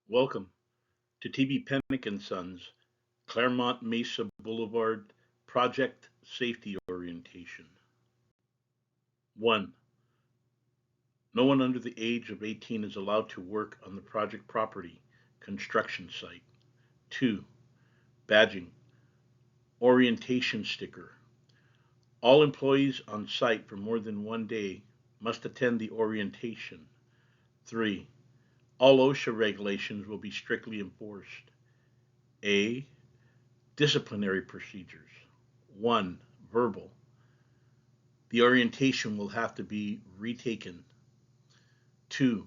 Welcome to TB and Sons, Clairemont Mesa Boulevard Project Safety Orientation. 1. No one under the age of 18 is allowed to work on the project property construction site. 2. Badging. Orientation sticker. All employees on site for more than one day must attend the orientation. 3. All OSHA regulations will be strictly enforced. A. Disciplinary procedures. 1. Verbal. The orientation will have to be retaken. 2.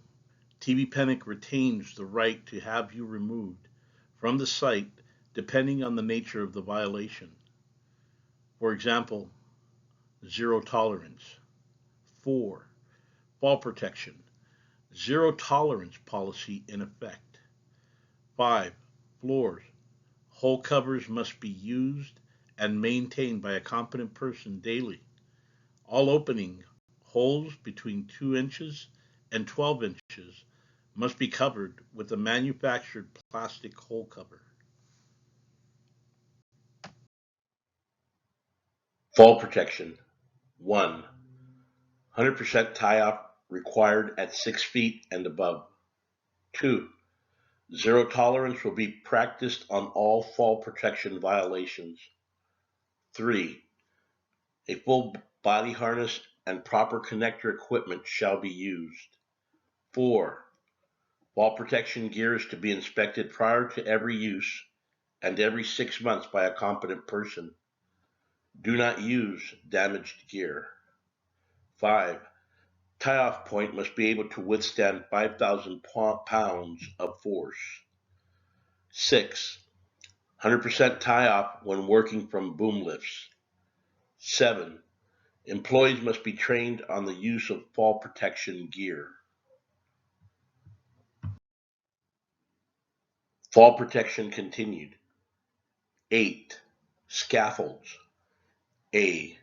TB retains the right to have you removed from the site depending on the nature of the violation. For example, zero tolerance. 4. Fall protection. Zero tolerance policy in effect. 5. Floors. Hole covers must be used and maintained by a competent person daily. All opening holes between 2 inches and 12 inches must be covered with a manufactured plastic hole cover. Fall protection. 1. 100% tie-off required at 6 feet and above. 2. Zero tolerance will be practiced on all fall protection violations. 3. A full body harness and proper connector equipment shall be used. 4. Fall protection gear is to be inspected prior to every use and every 6 months by a competent person. Do not use damaged gear. 5. Tie-off point must be able to withstand 5,000 pounds of force. 6. 100% tie-off when working from boom lifts. 7. Employees must be trained on the use of fall protection gear. Fall protection continued. 8. Scaffolds. A.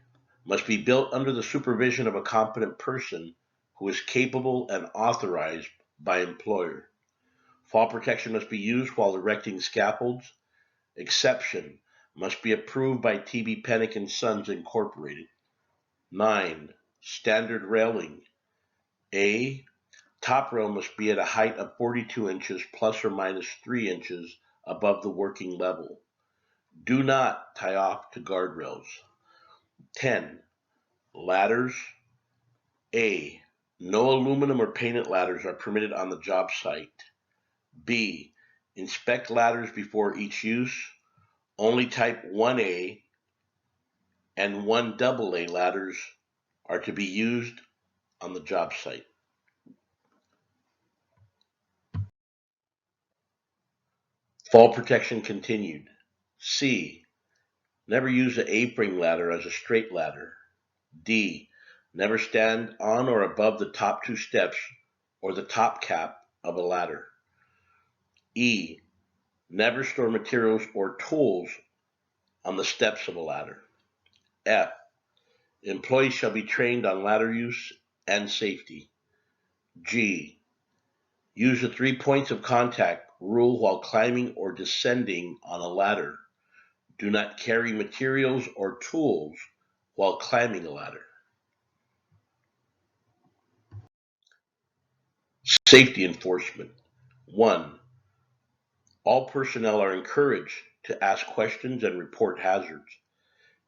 Must be built under the supervision of a competent person who is capable and authorized by employer. Fall protection must be used while erecting scaffolds. Exception must be approved by TB Pennick and Sons Incorporated. 9. Standard railing. A. Top rail must be at a height of 42 inches plus or minus 3 inches above the working level. Do not tie off to guardrails. 10. Ladders. A. No aluminum or painted ladders are permitted on the job site. B. Inspect ladders before each use. Only type 1A and 1AA ladders are to be used on the job site. Fall protection continued. C. Never use an A-frame ladder as a straight ladder. D. Never stand on or above the top 2 steps or the top cap of a ladder. E. Never store materials or tools on the steps of a ladder. F. Employees shall be trained on ladder use and safety. G. Use the 3 points of contact rule while climbing or descending on a ladder. Do not carry materials or tools while climbing a ladder. Safety enforcement. 1. All personnel are encouraged to ask questions and report hazards.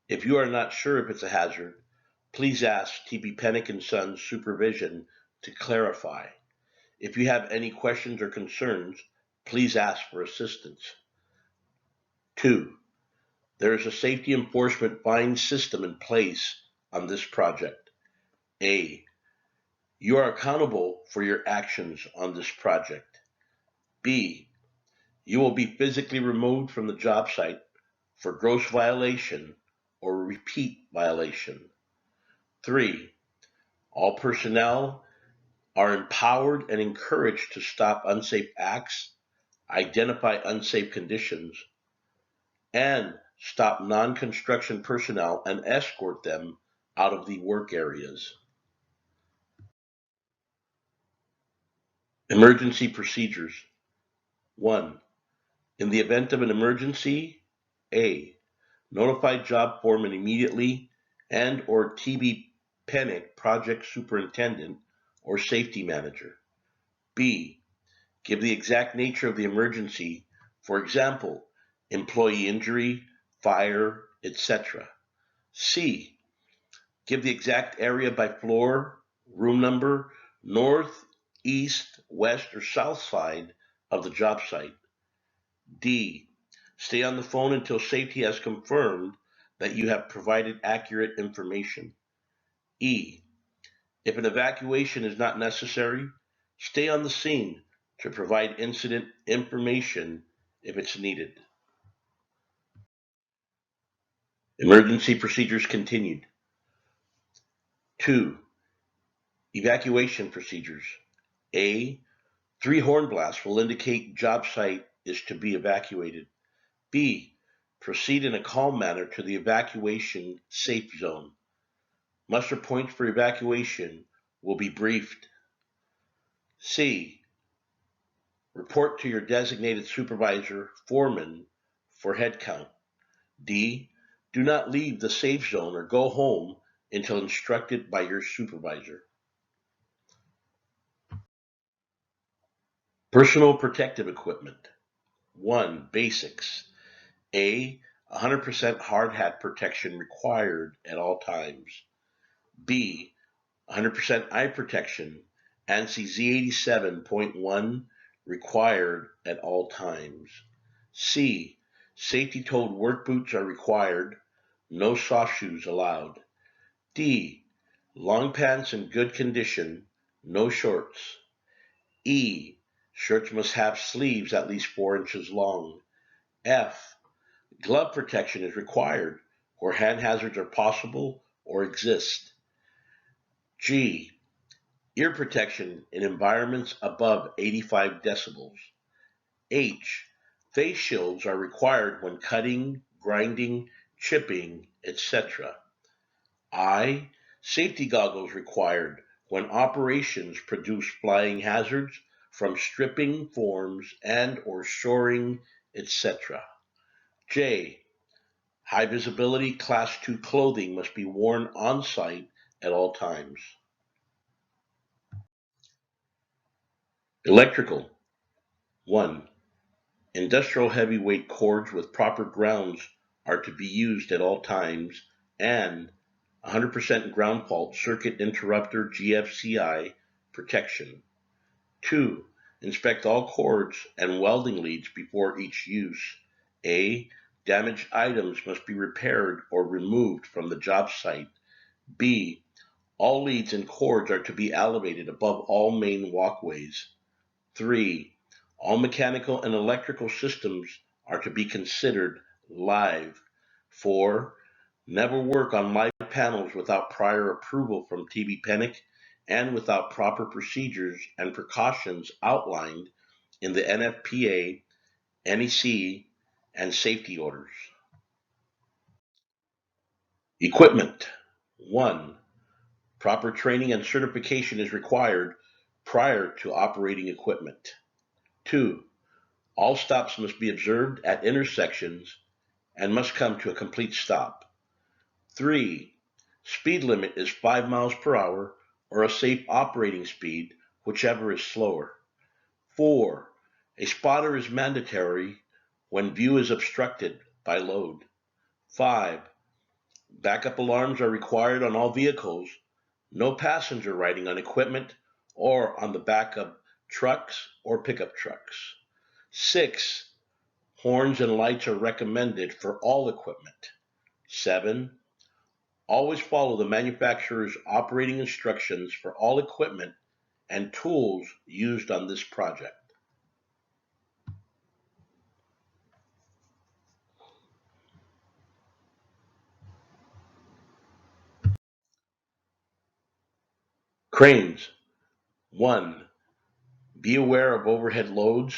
If you are not sure if it's a hazard, please ask TB Pennick and Sons supervision to clarify. If you have any questions or concerns, please ask for assistance. 2. There is a safety enforcement fine system in place on this project. A. You are accountable for your actions on this project. B. You will be physically removed from the job site for gross violation or repeat violation. 3. All personnel are empowered and encouraged to stop unsafe acts, identify unsafe conditions, and stop non-construction personnel and escort them out of the work areas. Emergency procedures. 1. In the event of an emergency, A. Notify job foreman immediately and or TBP project superintendent or safety manager. B. Give the exact nature of the emergency, for example, employee injury, fire, etc. C. Give the exact area by floor, room number, north, east, west, or south side of the job site. D. Stay on the phone until safety has confirmed that you have provided accurate information. E. If an evacuation is not necessary, stay on the scene to provide incident information if it's needed. Emergency procedures continued. 2. Evacuation procedures. A. 3 horn blasts will indicate job site is to be evacuated. B. Proceed in a calm manner to the evacuation safe zone. Muster points for evacuation will be briefed. C. Report to your designated supervisor, foreman, for head count. D. Do not leave the safe zone or go home until instructed by your supervisor. Personal protective equipment. 1. Basics. A. 100% hard hat protection required at all times. B. 100% eye protection, ANSI Z87.1 required at all times. C. Safety-toed work boots are required, no soft shoes allowed. D. Long pants in good condition, no shorts. E. Shirts must have sleeves at least 4 inches long. F. Glove protection is required where hand hazards are possible or exist. G. Ear protection in environments above 85 decibels. H. Face shields are required when cutting, grinding, chipping, etc. I. Safety goggles required when operations produce flying hazards from stripping forms and or shoring, etc. J. High visibility class 2 clothing must be worn on site at all times. Electrical. 1. Industrial heavyweight cords with proper grounds are to be used at all times, and 100% ground fault circuit interrupter GFCI protection. 2. Inspect all cords and welding leads before each use. A. Damaged items must be repaired or removed from the job site. B. All leads and cords are to be elevated above all main walkways. 3. All mechanical and electrical systems are to be considered live. 4. Never work on live panels without prior approval from TBP and without proper procedures and precautions outlined in the NFPA, NEC, and safety orders. Equipment. 1. Proper training and certification is required prior to operating equipment. 2. All stops must be observed at intersections and must come to a complete stop. 3. Speed limit is 5 miles per hour or a safe operating speed, whichever is slower. 4. A spotter is mandatory when view is obstructed by load. 5. Backup alarms are required on all vehicles. No passenger riding on equipment or on the back of trucks or pickup trucks. 6. Horns and lights are recommended for all equipment. 7. Always follow the manufacturer's operating instructions for all equipment and tools used on this project. Cranes. 1. Be aware of overhead loads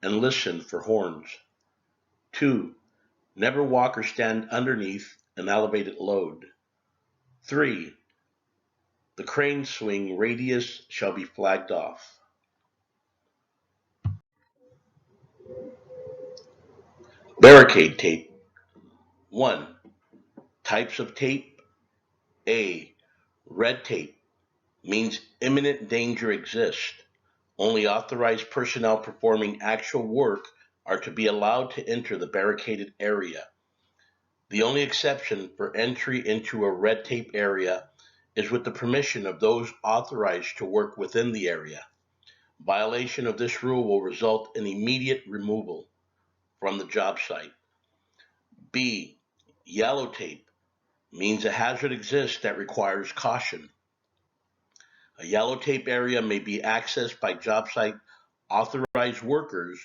and listen for horns. 2. Never walk or stand underneath an elevated load. 3. The crane swing radius shall be flagged off. Barricade tape. 1. Types of tape. A. Red tape means imminent danger exists. Only authorized personnel performing actual work are to be allowed to enter the barricaded area. The only exception for entry into a red tape area is with the permission of those authorized to work within the area. Violation of this rule will result in immediate removal from the job site. B. Yellow tape means a hazard exists that requires caution. A yellow tape area may be accessed by job site authorized workers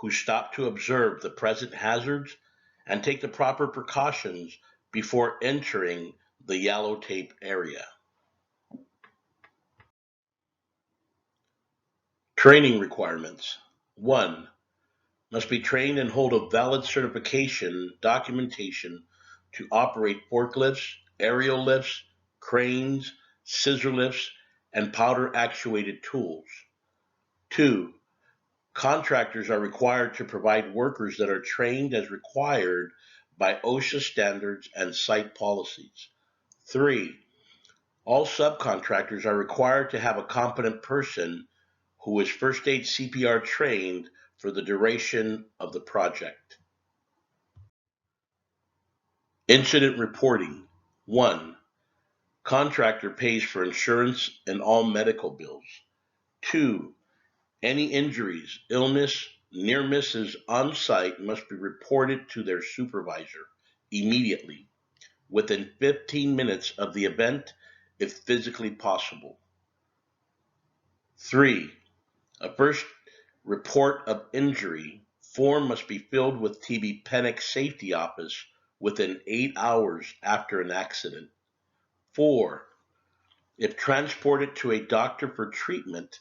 who stop to observe the present hazards and take the proper precautions before entering the yellow tape area. Training requirements. 1. Must be trained and hold a valid certification documentation to operate forklifts, aerial lifts, cranes, scissor lifts, and powder actuated tools. 2. Contractors are required to provide workers that are trained as required by OSHA standards and site policies. 3. All subcontractors are required to have a competent person who is first aid CPR trained for the duration of the project. Incident reporting. 1. Contractor pays for insurance and all medical bills. 2. Any injuries, illness, near misses on site must be reported to their supervisor immediately, within 15 minutes of the event, if physically possible. 3. A first report of injury form must be filled with TBP Safety Office within 8 hours after an accident. 4. If transported to a doctor for treatment,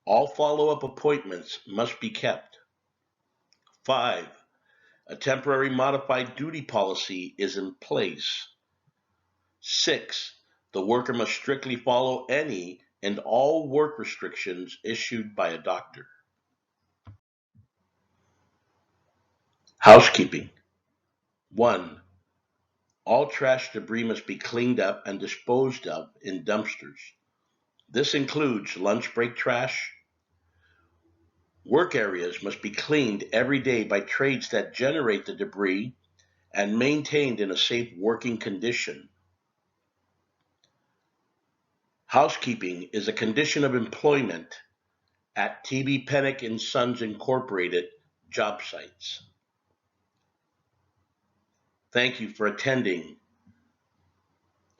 all follow-up appointments must be kept. 5. A temporary modified duty policy is in place. 6. The worker must strictly follow any and all work restrictions issued by a doctor. Housekeeping. 1. All trash debris must be cleaned up and disposed of in dumpsters. This includes lunch break trash. Work areas must be cleaned every day by trades that generate the debris and maintained in a safe working condition. Housekeeping is a condition of employment at TB and Sons Incorporated job sites. Thank you for attending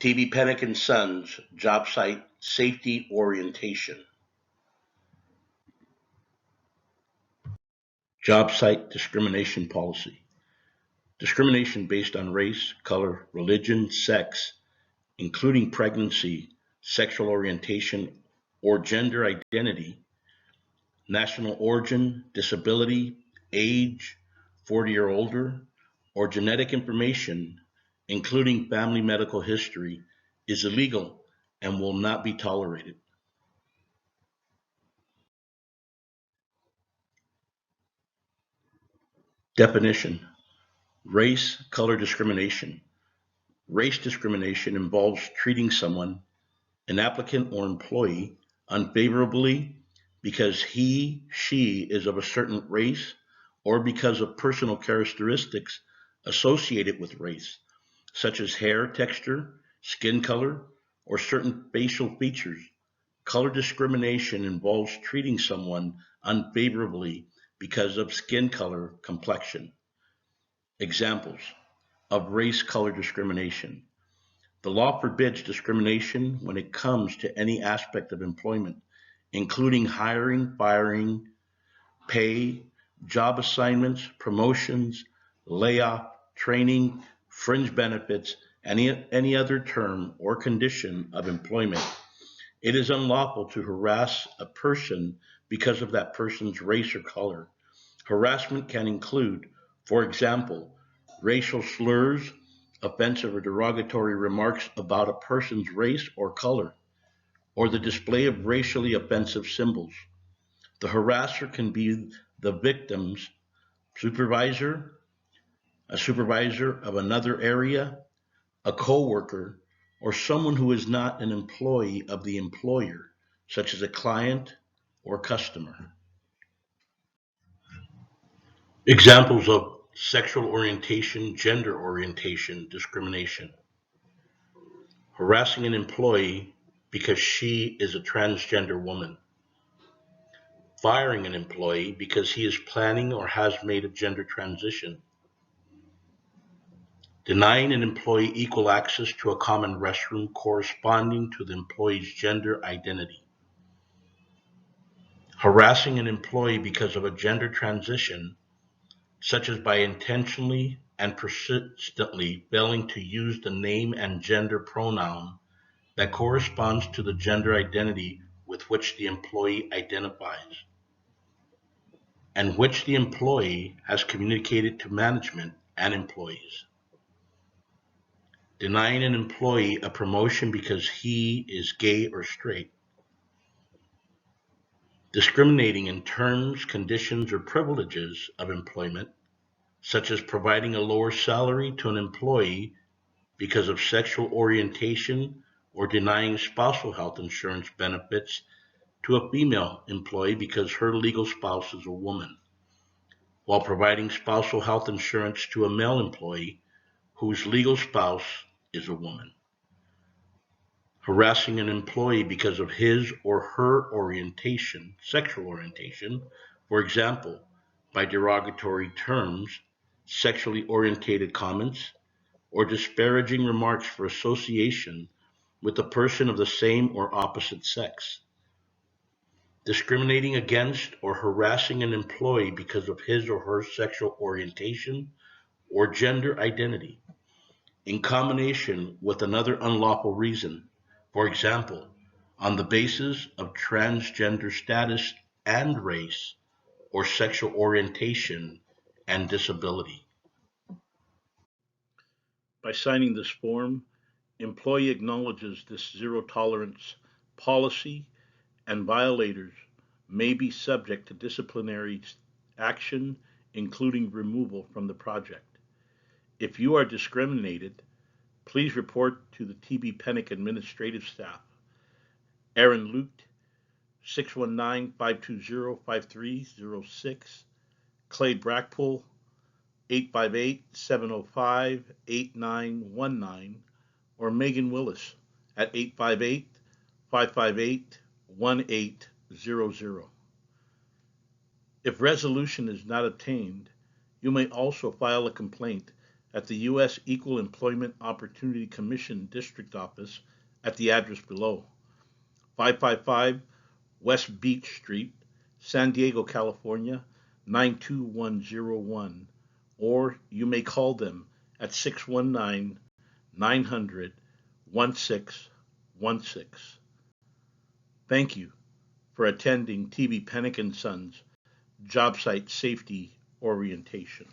TB and Sons job site safety orientation. Job site discrimination policy. Discrimination based on race, color, religion, sex, including pregnancy, sexual orientation, or gender identity, national origin, disability, age, 40 or older, or genetic information, including family medical history, is illegal and will not be tolerated. Definition: race, color discrimination. Race discrimination involves treating someone, an applicant or employee, unfavorably because he, she is of a certain race or because of personal characteristics associated with race, such as hair texture, skin color, or certain facial features. Color discrimination involves treating someone unfavorably because of skin color, complexion. Examples of race color discrimination. The law forbids discrimination when it comes to any aspect of employment, including hiring, firing, pay, job assignments, promotions, layoff, training, fringe benefits, any other term or condition of employment. It is unlawful to harass a person because of that person's race or color. Harassment can include, for example, racial slurs, offensive or derogatory remarks about a person's race or color, or the display of racially offensive symbols. The harasser can be the victim's supervisor, a supervisor of another area, a coworker, or someone who is not an employee of the employer, such as a client or customer. Examples of sexual orientation, gender orientation discrimination: harassing an employee because she is a transgender woman, firing an employee because he is planning or has made a gender transition, denying an employee equal access to a common restroom corresponding to the employee's gender identity, harassing an employee because of a gender transition, such as by intentionally and persistently failing to use the name and gender pronoun that corresponds to the gender identity with which the employee identifies, and which the employee has communicated to management and employees. Denying an employee a promotion because he is gay or straight. Discriminating in terms, conditions, or privileges of employment, such as providing a lower salary to an employee because of sexual orientation or denying spousal health insurance benefits to a female employee because her legal spouse is a woman, while providing spousal health insurance to a male employee whose legal spouse is a woman. Harassing an employee because of his or her orientation, sexual orientation, for example, by derogatory terms, sexually orientated comments, or disparaging remarks for association with a person of the same or opposite sex. Discriminating against or harassing an employee because of his or her sexual orientation or gender identity, in combination with another unlawful reason, for example, on the basis of transgender status and race, or sexual orientation and disability. By signing this form, employee acknowledges this zero tolerance policy, and violators may be subject to disciplinary action, including removal from the project. If you are discriminated, please report to the TB Pennick administrative staff. Aaron Lute, 619-520-5306. Clay Brackpool, 858-705-8919. Or Megan Willis at 858-558-1800. If resolution is not obtained, you may also file a complaint at the U.S. Equal Employment Opportunity Commission District Office at the address below: 555 West Beach Street, San Diego, California, 92101, or you may call them at 619 900 1616. Thank you for attending TB Pennick & Sons Job Site Safety Orientation.